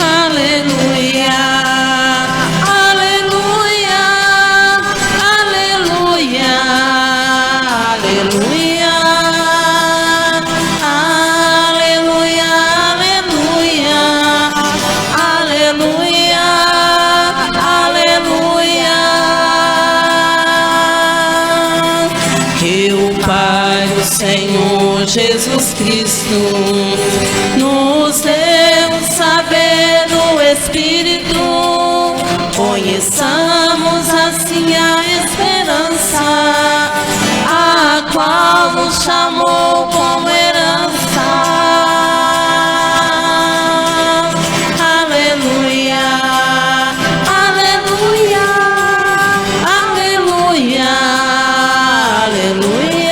aleluia, aleluia, aleluia, aleluia, aleluia, aleluia, aleluia, aleluia. Que o Pai do Senhor Jesus Cristo nos dê o saber do Espírito, conheçamos assim a esperança, a qual nos chamou como herança. Aleluia, aleluia, aleluia, aleluia,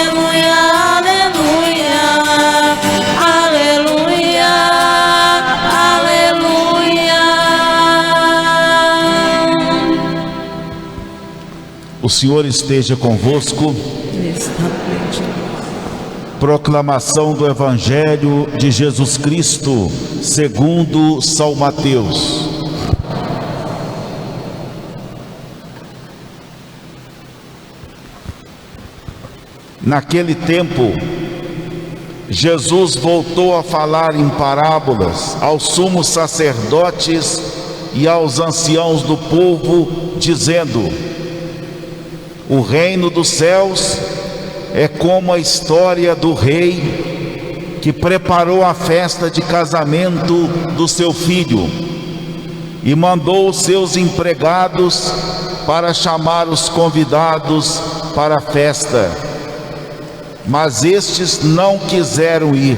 aleluia, aleluia, aleluia, aleluia. O Senhor esteja convosco. Proclamação do Evangelho de Jesus Cristo, segundo São Mateus. Naquele tempo, Jesus voltou a falar em parábolas aos sumos sacerdotes e aos anciãos do povo, dizendo: o reino dos céus é como a história do rei que preparou a festa de casamento do seu filho e mandou os seus empregados para chamar os convidados para a festa. Mas estes não quiseram ir.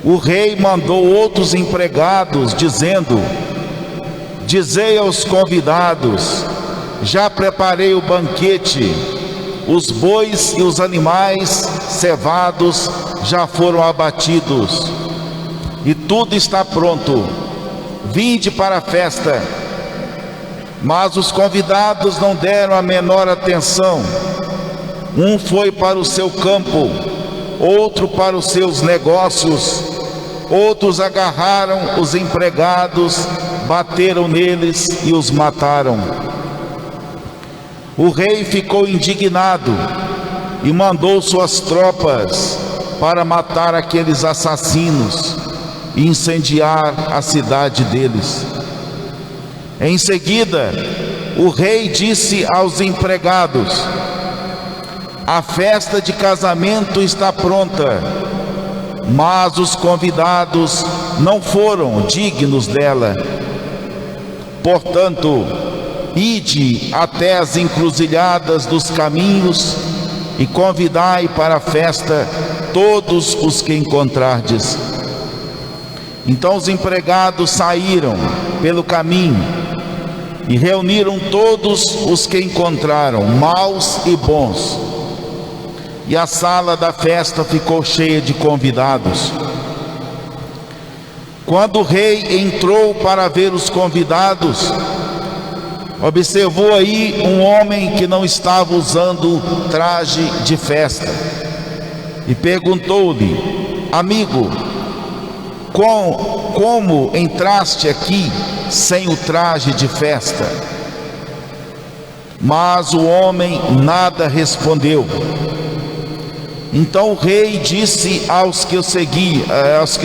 O rei mandou outros empregados, dizendo: dizei aos convidados: já preparei o banquete, os bois e os animais cevados já foram abatidos, e tudo está pronto, vinde para a festa. Mas os convidados não deram a menor atenção. Um foi para o seu campo, outro para os seus negócios, outros agarraram os empregados, bateram neles e os mataram. O rei ficou indignado e mandou suas tropas para matar aqueles assassinos e incendiar a cidade deles. Em seguida, o rei disse aos empregados: a festa de casamento está pronta, mas os convidados não foram dignos dela. Portanto, ide até as encruzilhadas dos caminhos e convidai para a festa todos os que encontrardes. Então os empregados saíram pelo caminho e reuniram todos os que encontraram, maus e bons. E a sala da festa ficou cheia de convidados. Quando o rei entrou para ver os convidados, observou aí um homem que não estava usando traje de festa e perguntou-lhe: amigo, como entraste aqui sem o traje de festa? Mas o homem nada respondeu. Então o rei disse aos que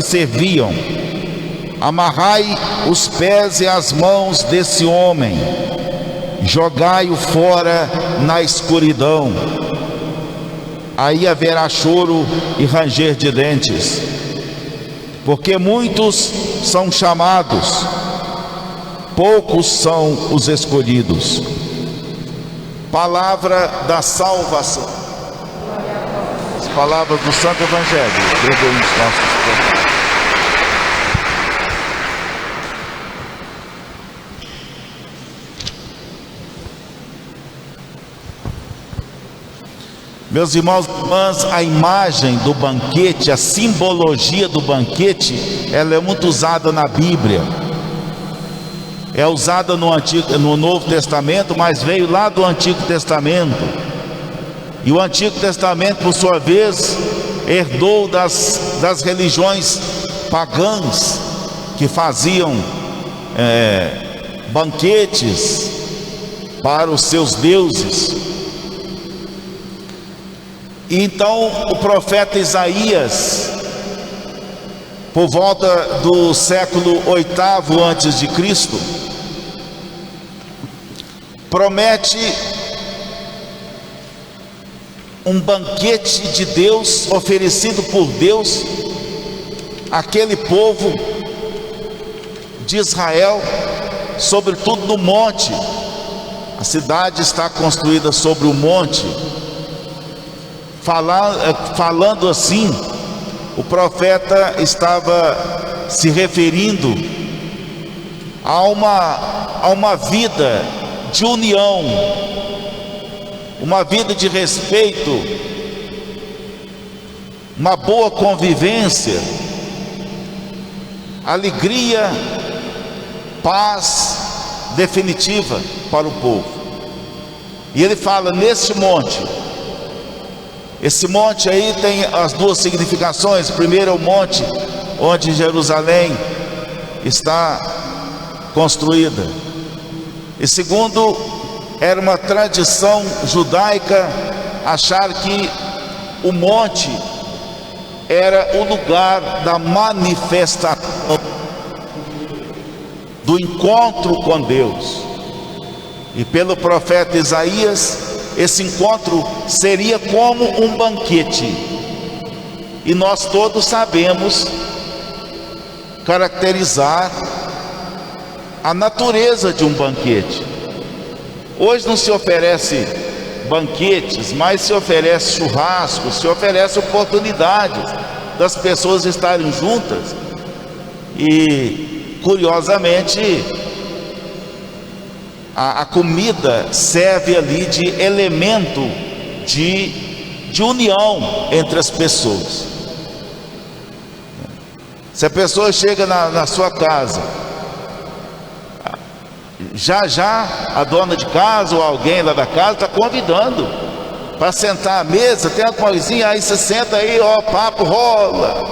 serviam: amarrai os pés e as mãos desse homem, jogai-o fora na escuridão. Aí haverá choro e ranger de dentes, porque muitos são chamados, poucos são os escolhidos. Palavra da salvação. As palavras do Santo Evangelho. Perdoe os nossos pecados. Meus irmãos e irmãs, a imagem do banquete, a simbologia do banquete, ela é muito usada na Bíblia. É usada no Novo Testamento, mas veio lá do Antigo Testamento. E o Antigo Testamento, por sua vez, herdou das religiões pagãs que faziam banquetes para os seus deuses. E então o profeta Isaías, por volta do século 8º antes de Cristo, promete um banquete de Deus oferecido por Deus àquele povo de Israel, sobretudo no monte. A cidade está construída sobre o monte. Falando assim, o profeta estava se referindo a uma vida de união, uma vida de respeito, uma boa convivência, alegria, paz definitiva para o povo. E ele fala neste monte. Esse monte aí tem as duas significações. Primeiro é o monte onde Jerusalém está construída. E segundo, era uma tradição judaica achar que o monte era o lugar da manifestação, do encontro com Deus. E pelo profeta Isaías, esse encontro seria como um banquete. E nós todos sabemos caracterizar a natureza de um banquete. Hoje não se oferece banquetes, mas se oferece churrascos, se oferece oportunidades das pessoas estarem juntas. E curiosamente, a comida serve ali de elemento de união entre as pessoas. Se a pessoa chega na sua casa, já a dona de casa ou alguém lá da casa está convidando para sentar à mesa. Tem uma coisinha, aí você senta aí, ó, papo rola.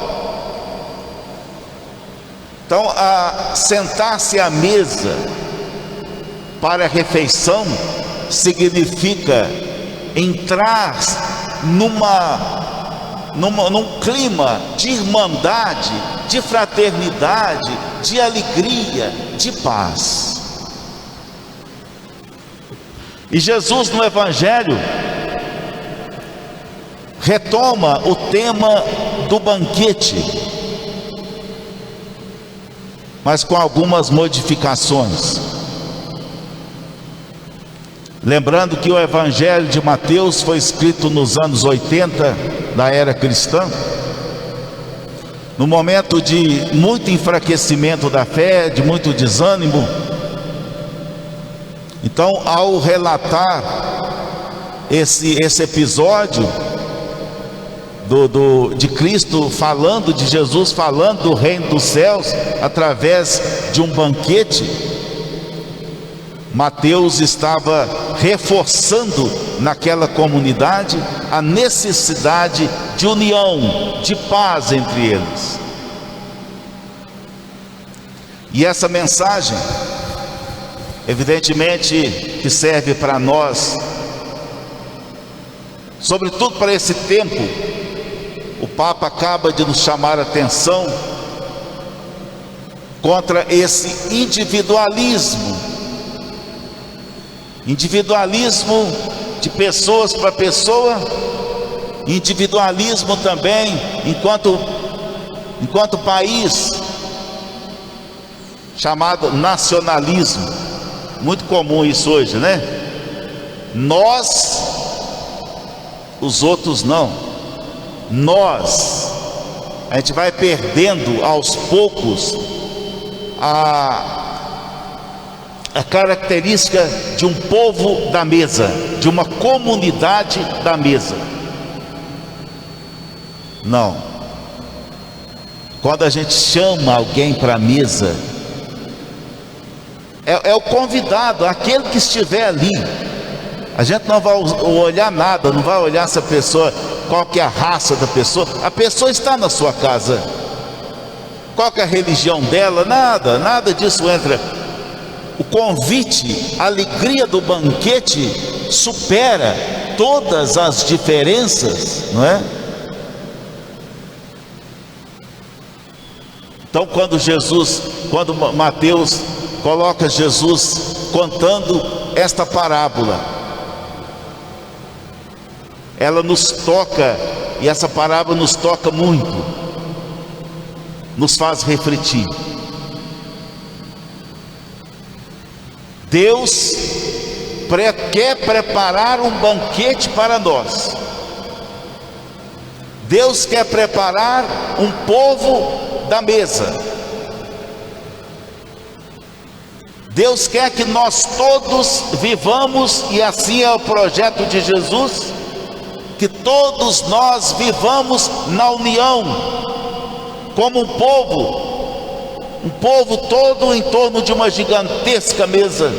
Então, sentar-se à mesa para a refeição significa entrar num clima de irmandade, de fraternidade, de alegria, de paz. E Jesus no Evangelho retoma o tema do banquete, mas com algumas modificações. Lembrando que o Evangelho de Mateus foi escrito nos anos 80 da era cristã, no momento de muito enfraquecimento da fé, de muito desânimo. Então, ao relatar esse episódio de Cristo falando, de Jesus falando do reino dos céus através de um banquete, Mateus estava reforçando naquela comunidade a necessidade de união, de paz entre eles. E essa mensagem, evidentemente, que serve para nós, sobretudo para esse tempo. O Papa acaba de nos chamar a atenção contra esse individualismo de pessoas para pessoa, individualismo também enquanto país, chamado nacionalismo. Muito comum isso hoje, né? Nós, os outros não. A gente vai perdendo aos poucos a característica de um povo da mesa, de uma comunidade da mesa. Não. Quando a gente chama alguém para a mesa, é o convidado, aquele que estiver ali. A gente não vai olhar nada, não vai olhar se a pessoa qual que é a raça da pessoa. A pessoa está na sua casa. Qual que é a religião dela? Nada disso entra. O convite, a alegria do banquete supera todas as diferenças, não é? Então quando Mateus coloca Jesus contando esta parábola, ela nos toca, e essa parábola nos toca muito, nos faz refletir. Deus quer preparar um banquete para nós. Deus quer preparar um povo da mesa. Deus quer que nós todos vivamos, e assim é o projeto de Jesus, que todos nós vivamos na união, como um povo todo em torno de uma gigantesca mesa,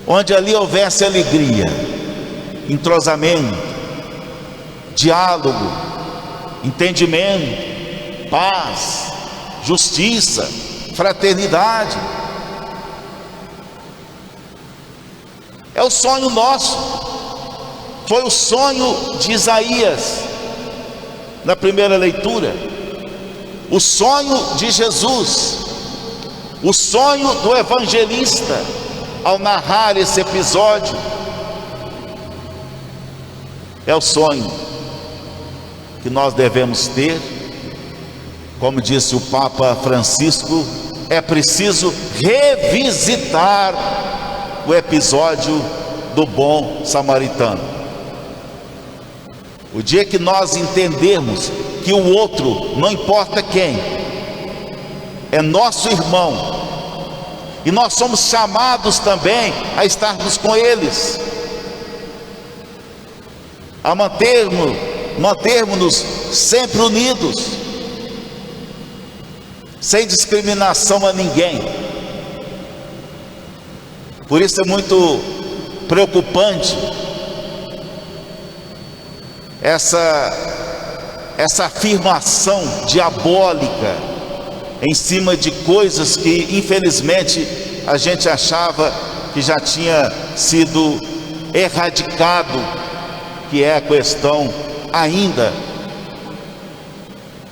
onde ali houvesse alegria, entrosamento, diálogo, entendimento, paz, justiça, fraternidade. É o sonho nosso. Foi o sonho de Isaías na primeira leitura, o sonho de Jesus, o sonho do evangelista ao narrar esse episódio. É o sonho que nós devemos ter. Como disse o Papa Francisco, é preciso revisitar o episódio do bom samaritano. O dia que nós entendermos que o outro, não importa quem, é nosso irmão, e nós somos chamados também a estarmos com eles, a mantermos-nos sempre unidos, sem discriminação a ninguém. Por isso é muito preocupante essa afirmação diabólica em cima de coisas que infelizmente a gente achava que já tinha sido erradicado, que é a questão ainda,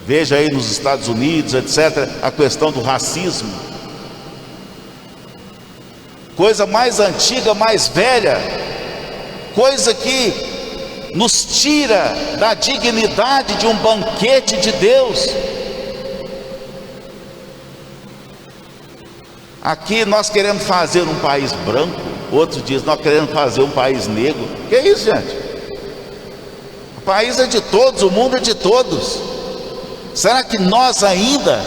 veja aí nos Estados Unidos, etc., a questão do racismo. Coisa mais antiga, mais velha, coisa que nos tira da dignidade de um banquete de Deus. Aqui nós queremos fazer um país branco, outros dizem nós queremos fazer um país negro. Que é isso, gente? O país é de todos, o mundo é de todos. Será que nós ainda,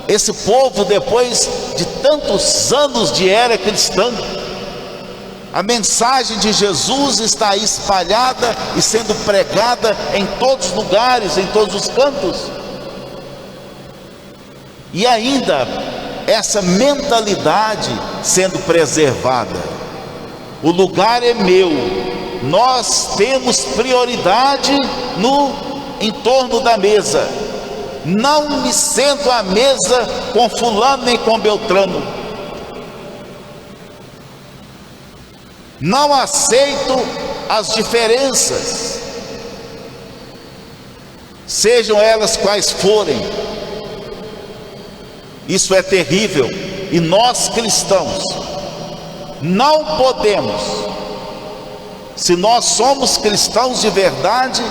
esse povo, depois de tantos anos de era cristã, a mensagem de Jesus está aí espalhada e sendo pregada em todos os lugares, em todos os cantos, e ainda essa mentalidade sendo preservada? O lugar é meu, nós temos prioridade em torno da mesa. Não me sento à mesa com fulano nem com beltrano. Não aceito as diferenças, sejam elas quais forem. Isso é terrível, e nós cristãos não podemos, se nós somos cristãos de verdade,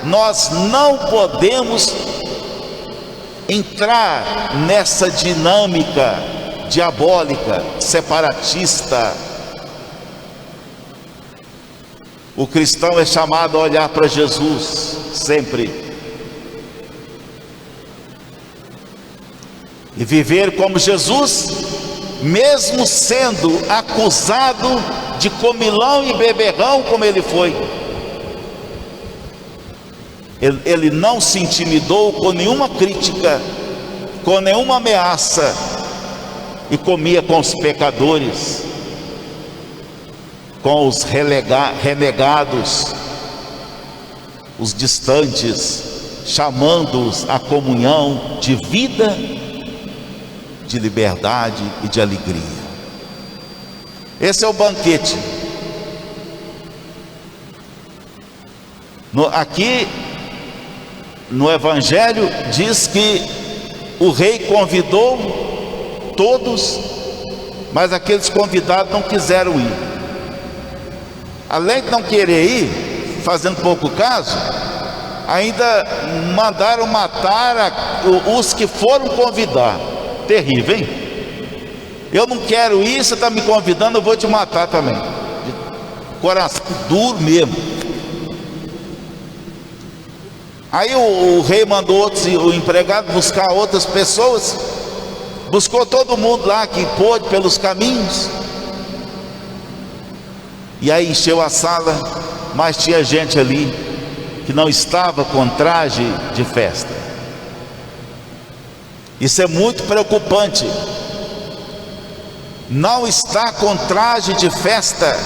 nós não podemos entrar nessa dinâmica diabólica, separatista. O cristão é chamado a olhar para Jesus sempre e viver como Jesus, mesmo sendo acusado de comilão e beberrão como ele foi. Ele não se intimidou com nenhuma crítica, com nenhuma ameaça, e comia com os pecadores, com os renegados, os distantes, chamando-os à comunhão de vida, de liberdade e de alegria. Esse é o banquete. Aqui no Evangelho diz que o rei convidou todos, mas aqueles convidados não quiseram ir. Além de não querer ir, fazendo pouco caso, ainda mandaram matar os que foram convidar. Terrível, hein? Eu não quero ir, você está me convidando, eu vou te matar também. Coração duro mesmo. Aí o rei mandou o empregado buscar outras pessoas, buscou todo mundo lá que pôde pelos caminhos, e aí encheu a sala, mas tinha gente ali que não estava com traje de festa. Isso é muito preocupante. Não estar com traje de festa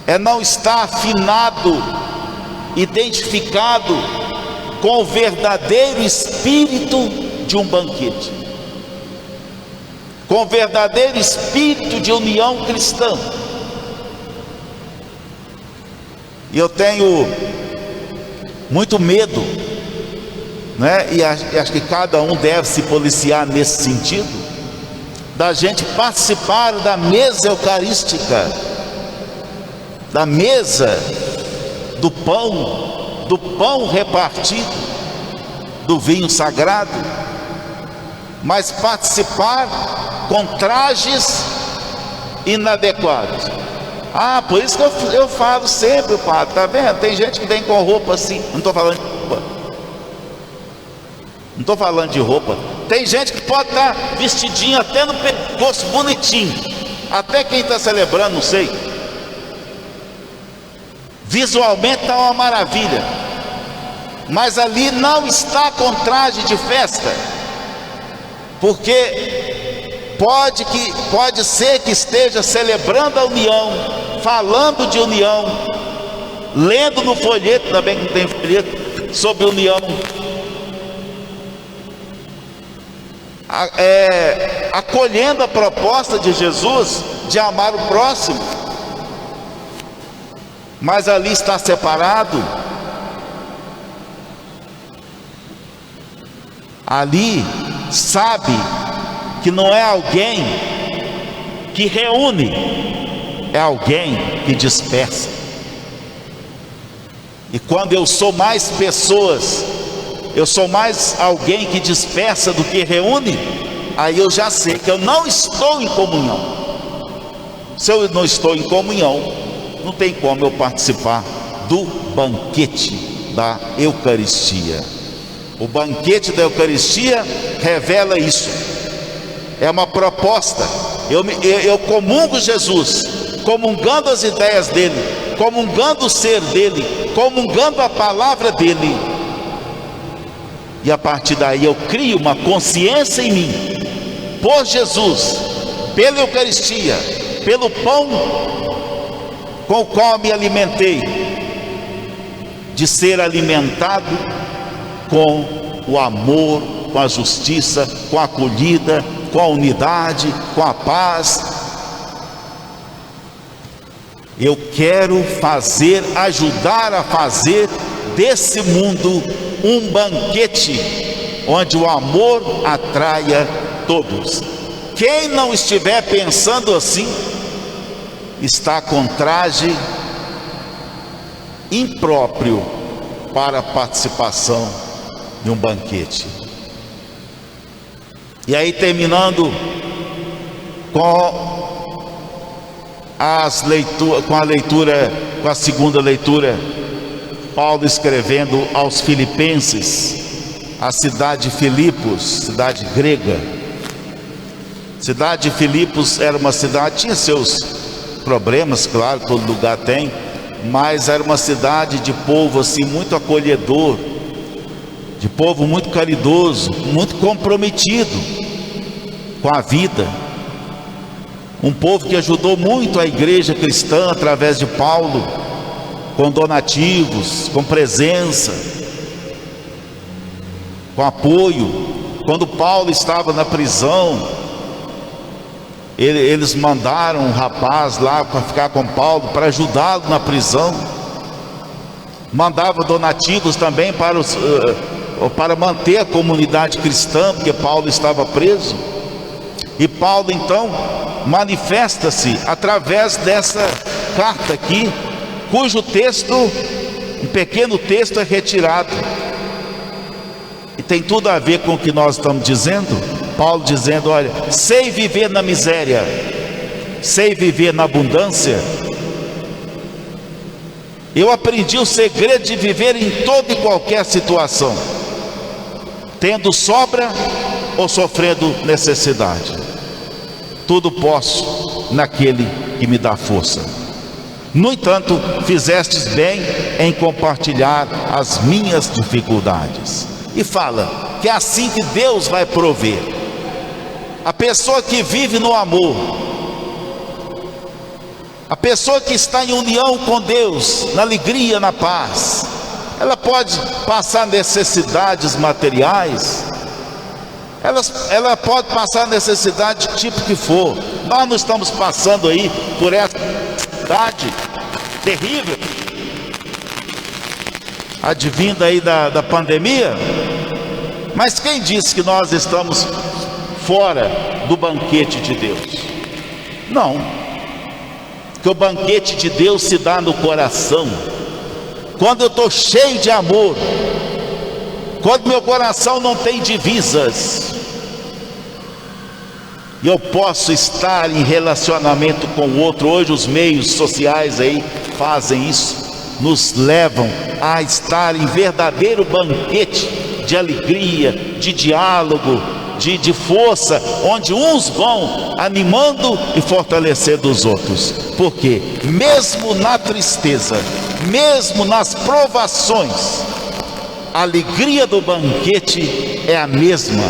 é não estar afinado, identificado com o verdadeiro espírito de um banquete, com o verdadeiro espírito de união cristã. E eu tenho muito medo, né? E acho que cada um deve se policiar nesse sentido, da gente participar da mesa eucarística, da mesa do pão repartido, do vinho sagrado, mas participar com trajes inadequados. Por isso que eu falo sempre, padre, tá vendo? Tem gente que vem com roupa assim, não estou falando de roupa, não estou falando de roupa. Tem gente que pode estar vestidinho até no pescoço, bonitinho, até quem está celebrando, não sei, visualmente está uma maravilha, mas ali não está com traje de festa, porque pode ser que esteja celebrando a união, falando de união, lendo no folheto, também que não tem folheto, sobre união, acolhendo a proposta de Jesus de amar o próximo, mas ali está separado. Ali sabe que não é alguém que reúne, é alguém que dispersa. E quando eu sou mais pessoas, eu sou mais alguém que dispersa do que reúne, aí eu já sei que eu não estou em comunhão. Se eu não estou em comunhão, não tem como eu participar do banquete da Eucaristia. O banquete da Eucaristia revela isso. É uma proposta. Eu comungo Jesus, comungando as ideias dele, comungando o ser dele, comungando a palavra dele. E a partir daí eu crio uma consciência em mim, por Jesus, pela Eucaristia, pelo pão com o qual me alimentei, de ser alimentado com o amor, com a justiça, com a acolhida, com a unidade, com a paz. Eu quero ajudar a fazer desse mundo um banquete, onde o amor atraia todos. Quem não estiver pensando assim, está com traje impróprio para a participação de um banquete. E aí, terminando com a segunda leitura, Paulo escrevendo aos Filipenses, a cidade de Filipos, cidade grega. Cidade de Filipos era uma cidade, tinha seus problemas, claro, todo lugar tem, mas era uma cidade de povo assim muito acolhedor, de povo muito caridoso, muito comprometido com a vida, um povo que ajudou muito a igreja cristã através de Paulo, com donativos, com presença, com apoio. Quando Paulo estava na prisão, eles mandaram um rapaz lá para ficar com Paulo, para ajudá-lo na prisão. Mandava donativos também para manter a comunidade cristã, porque Paulo estava preso. E Paulo então manifesta-se através dessa carta aqui, cujo texto, um pequeno texto, é retirado. E tem tudo a ver com o que nós estamos dizendo. Paulo dizendo: olha, sei viver na miséria, sei viver na abundância. Eu aprendi o segredo de viver em toda e qualquer situação, tendo sobra ou sofrendo necessidade. Tudo posso naquele que me dá força. No entanto, fizestes bem em compartilhar as minhas dificuldades. E fala que é assim que Deus vai prover. A pessoa que vive no amor, a pessoa que está em união com Deus, na alegria, na paz, ela pode passar necessidades materiais, ela pode passar necessidade de tipo que for. Nós não estamos passando aí por essa necessidade terrível advinda aí da pandemia, mas quem disse que nós estamos fora do banquete de Deus? Não, que o banquete de Deus se dá no coração, quando eu estou cheio de amor, quando meu coração não tem divisas, e eu posso estar em relacionamento com o outro. Hoje os meios sociais aí fazem isso, nos levam a estar em verdadeiro banquete de alegria, de diálogo, de força, onde uns vão animando e fortalecendo os outros. Porque mesmo na tristeza, mesmo nas provações, a alegria do banquete é a mesma,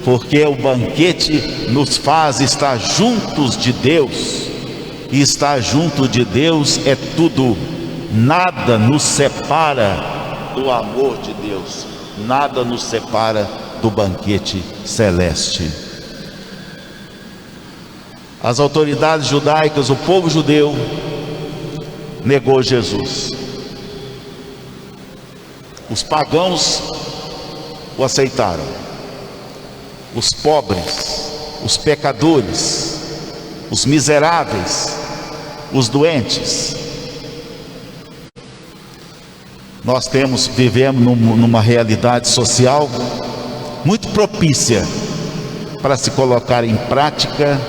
porque o banquete nos faz estar juntos de Deus, e estar junto de Deus é tudo. Nada nos separa do amor de Deus, nada nos separa do banquete celeste. As autoridades judaicas, o povo judeu, negou Jesus. Os pagãos o aceitaram. Os pobres, os pecadores, os miseráveis, os doentes. Nós vivemos numa realidade social muito propícia para se colocar em prática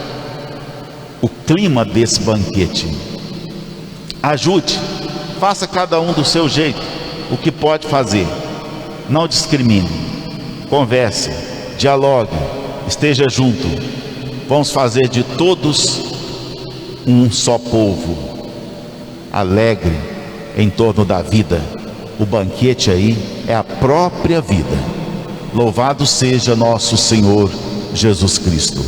o clima desse banquete. Ajude, faça cada um do seu jeito o que pode fazer. Não discrimine, converse, dialogue, esteja junto. Vamos fazer de todos um só povo, alegre em torno da vida. O banquete aí é a própria vida. Louvado seja nosso Senhor Jesus Cristo.